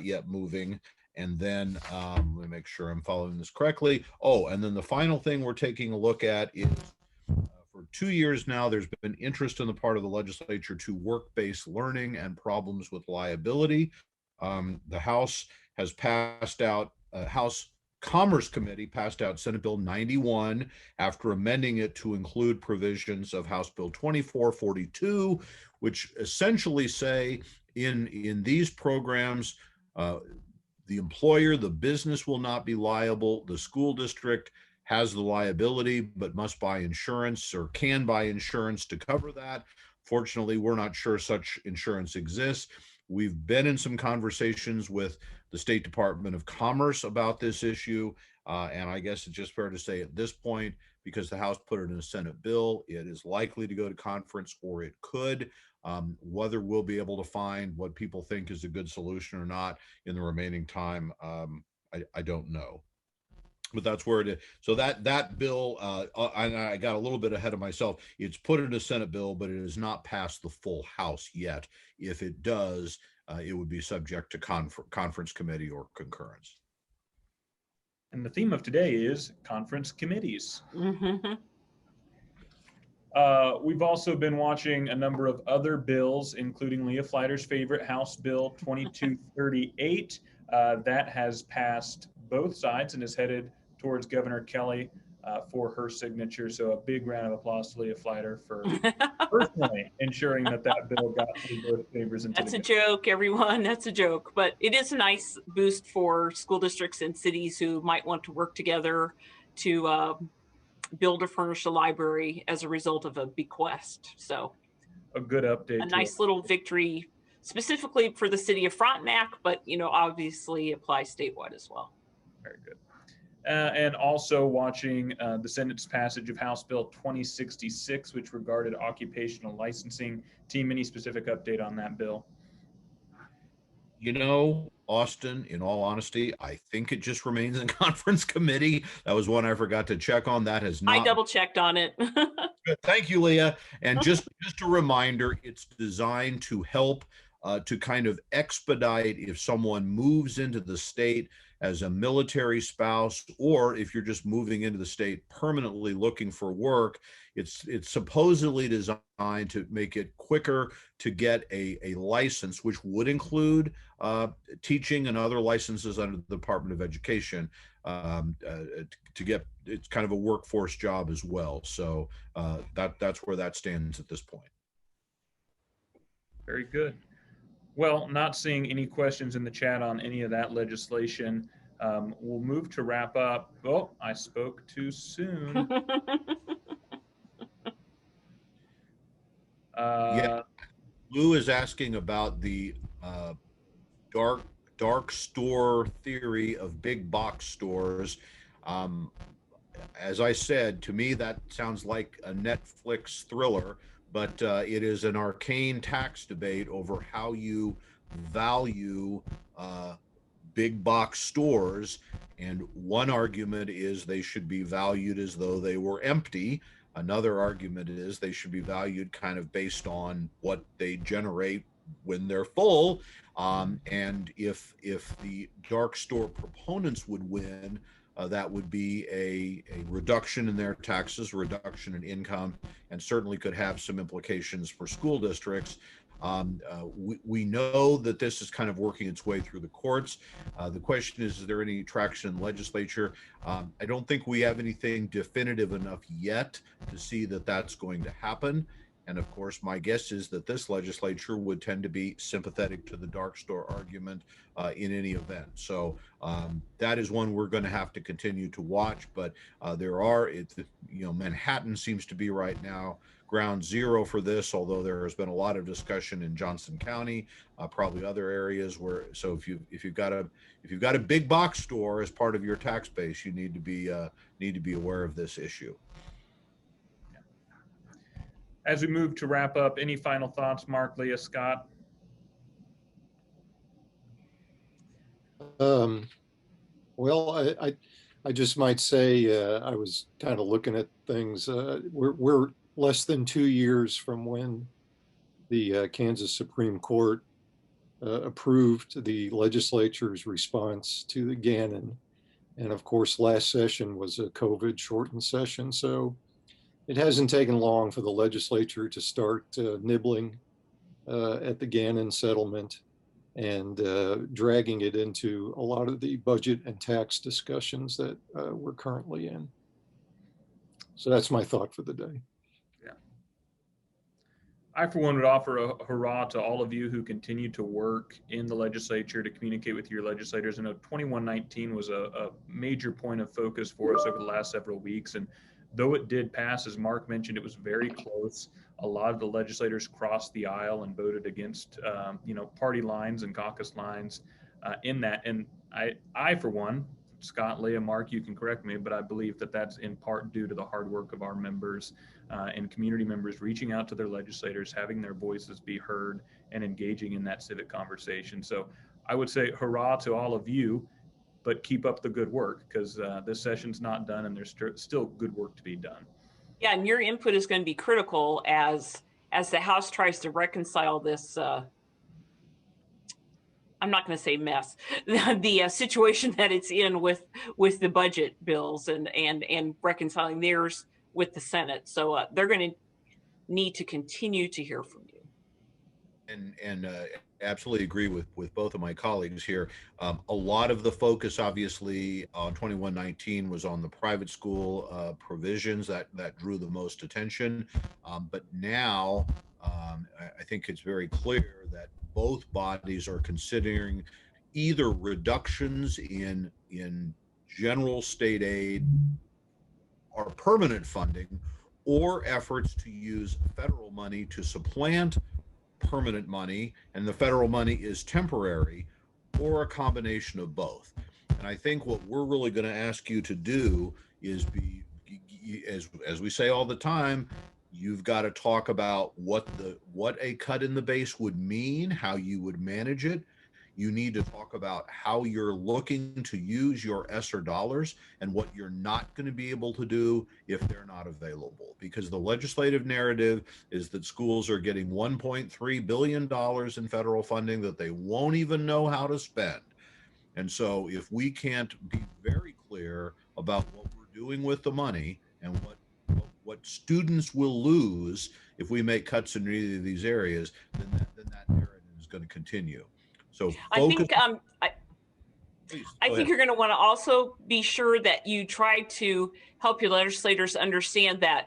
yet moving. And then let me make sure I'm following this correctly. Oh, and then the final thing we're taking a look at is for 2 years now, there's been interest on the part of the legislature to work-based learning and problems with liability. The House has passed out, House Commerce Committee passed out Senate Bill 91 after amending it to include provisions of House Bill 2442, which essentially say in these programs, the employer, the business will not be liable. The school district has the liability, but must buy insurance or can buy insurance to cover that. Fortunately, we're not sure such insurance exists. We've been in some conversations with the State Department of Commerce about this issue. And I guess it's just fair to say at this point, because the House put it in a Senate bill, it is likely to go to conference, or it could. Whether we'll be able to find what people think is a good solution or not in the remaining time, I don't know. But that's where it is. So that bill, I got a little bit ahead of myself. It's put in a Senate bill, but it has not passed the full House yet. If it does, it would be subject to conference committee or concurrence. And the theme of today is conference committees. Mm-hmm. We've also been watching a number of other bills, including Leah Flighter's favorite, House Bill 2238. That has passed both sides and is headed towards Governor Kelly for her signature. So a big round of applause to Leah Flighter for personally ensuring that bill got through both chambers. That's a joke, everyone. That's a joke. But it is a nice boost for school districts and cities who might want to work together to build or furnish a library as a result of a bequest. So a good update. A nice little victory specifically for the city of Frontenac, but obviously applies statewide as well. Very good. And also watching the Senate's passage of House Bill 2066, which regarded occupational licensing. Team, any specific update on that bill? Austin, in all honesty, I think it just remains in conference committee. That was one I forgot to check on. That has not. I double checked on it. Good. Thank you, Leah. And just a reminder, it's designed to help to kind of expedite if someone moves into the state as a military spouse, or if you're just moving into the state permanently looking for work. It's supposedly designed to make it quicker to get a license, which would include teaching and other licenses under the Department of Education to get, it's kind of a workforce job as well. So that's where that stands at this point. Very good. Well, not seeing any questions in the chat on any of that legislation. We'll move to wrap up. Oh, I spoke too soon. Yeah, Lou is asking about the dark store theory of big box stores. As I said, to me, that sounds like a Netflix thriller, but it is an arcane tax debate over how you value big box stores. And one argument is they should be valued as though they were empty. Another argument is they should be valued kind of based on what they generate when they're full. And if the dark store proponents would win, that would be a reduction in their taxes, reduction in income, and certainly could have some implications for school districts. We know that this is kind of working its way through the courts. The question is there any traction in the legislature? I don't think we have anything definitive enough yet to see that that's going to happen. And of course, my guess is that this legislature would tend to be sympathetic to the dark store argument in any event. So that is one we're going to have to continue to watch. But Manhattan seems to be right now ground zero for this, although there has been a lot of discussion in Johnson County, probably other areas where. So if you've got a big box store as part of your tax base, you need to be aware of this issue. As we move to wrap up, any final thoughts, Mark, Leah, Scott? Well, I just might say I was kind of looking at things. We're less than 2 years from when the Kansas Supreme Court approved the legislature's response to the Gannon. And of course, last session was a COVID shortened session. So it hasn't taken long for the legislature to start nibbling at the Gannon settlement and dragging it into a lot of the budget and tax discussions that we're currently in. So that's my thought for the day. Yeah. I, for one, would offer a hurrah to all of you who continue to work in the legislature to communicate with your legislators. I know 2119 was a major point of focus for us over the last several weeks. And though it did pass, as Mark mentioned, it was very close. A lot of the legislators crossed the aisle and voted against, party lines and caucus lines in that. And I, for one, Scott, Leah, Mark, you can correct me, but I believe that that's in part due to the hard work of our members and community members reaching out to their legislators, having their voices be heard, and engaging in that civic conversation. So I would say hurrah to all of you, but keep up the good work, because this session's not done and there's still good work to be done. Yeah, and your input is going to be critical as the House tries to reconcile this. I'm not going to say mess, the situation that it's in with the budget bills and reconciling theirs with the Senate. So they're going to need to continue to hear from you. And absolutely agree with both of my colleagues here. A lot of the focus, obviously, on 2119 was on the private school provisions that drew the most attention. But now I think it's very clear that both bodies are considering either reductions in general state aid or permanent funding, or efforts to use federal money to supplant permanent money, and the federal money is temporary, or a combination of both. And I think what we're really going to ask you to do is as we say all the time, you've got to talk about what a cut in the base would mean, how you would manage it. You need to talk about how you're looking to use your ESSER dollars and what you're not going to be able to do if they're not available. Because the legislative narrative is that schools are getting $1.3 billion in federal funding that they won't even know how to spend. And so if we can't be very clear about what we're doing with the money and what students will lose if we make cuts in either of these areas, then that narrative is going to continue. So I think you're going to want to also be sure that you try to help your legislators understand that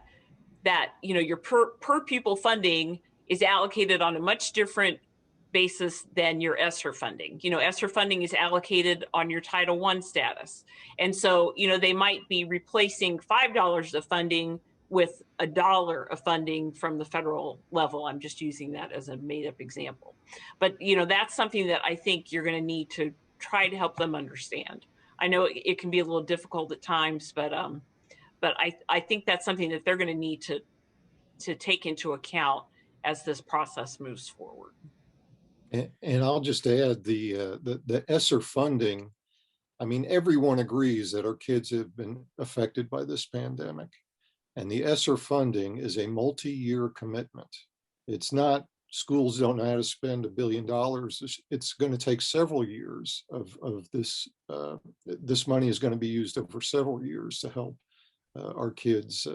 your per pupil funding is allocated on a much different basis than your ESSER funding. ESSER funding is allocated on your Title I status. And so, they might be replacing $5 of funding with $1 of funding from the federal level. I'm just using that as a made up example. But, that's something that I think you're going to need to try to help them understand. I know it can be a little difficult at times, but I think that's something that they're going to need to take into account as this process moves forward. And I'll just add the ESSER funding. I mean, everyone agrees that our kids have been affected by this pandemic. And the ESSER funding is a multi-year commitment. It's not schools don't know how to spend $1 billion. It's going to take several years of this. This money is going to be used over several years to help our kids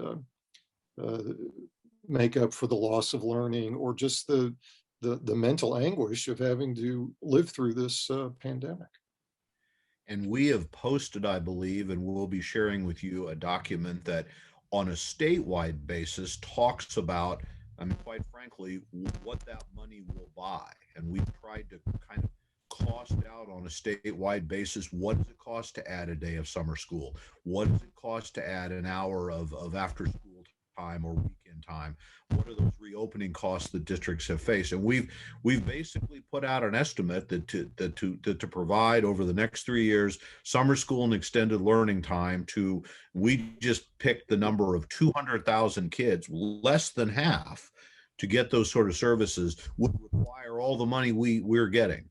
make up for the loss of learning or just the mental anguish of having to live through this pandemic. And we have posted, I believe, and we'll be sharing with you a document that on a statewide basis talks about, I mean, quite frankly, what that money will buy. And we've tried to kind of cost out on a statewide basis. What does it cost to add a day of summer school? What does it cost to add an hour of after school time or weekend time? What are those reopening costs that districts have faced? And we've basically put out an estimate that to provide over the next 3 years summer school and extended learning time to, we just picked the number of 200,000 kids, less than half, to get those sort of services would require all the money we're getting.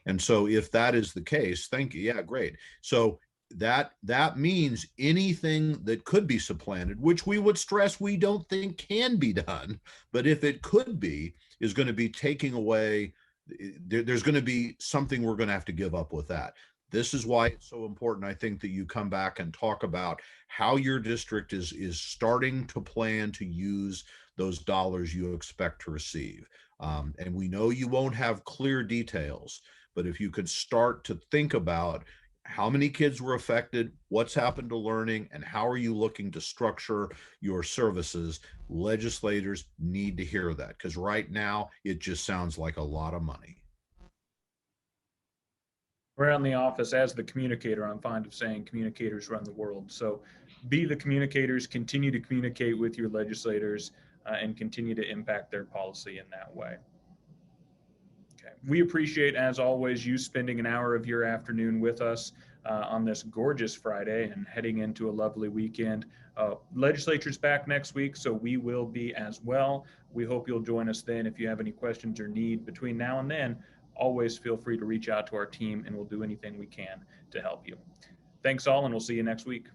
And so if that is the case, thank you. Yeah, great. So that means anything that could be supplanted, which we would stress we don't think can be done, but if it could be, is going to be taking away, there's going to be something we're going to have to give up with that. This is why it's so important, I think, that you come back and talk about how your district is starting to plan to use those dollars you expect to receive. And we know you won't have clear details, but if you could start to think about how many kids were affected, what's happened to learning, and how are you looking to structure your services, legislators need to hear that, because right now it just sounds like a lot of money. Around the office, as the communicator, I'm fond of saying communicators run the world. So be the communicators, continue to communicate with your legislators, and continue to impact their policy in that way. Okay. We appreciate, as always, you spending an hour of your afternoon with us on this gorgeous Friday and heading into a lovely weekend. Legislature's back next week, so we will be as well. We hope you'll join us then. If you have any questions or need between now and then, always feel free to reach out to our team, and we'll do anything we can to help you. Thanks all, and we'll see you next week.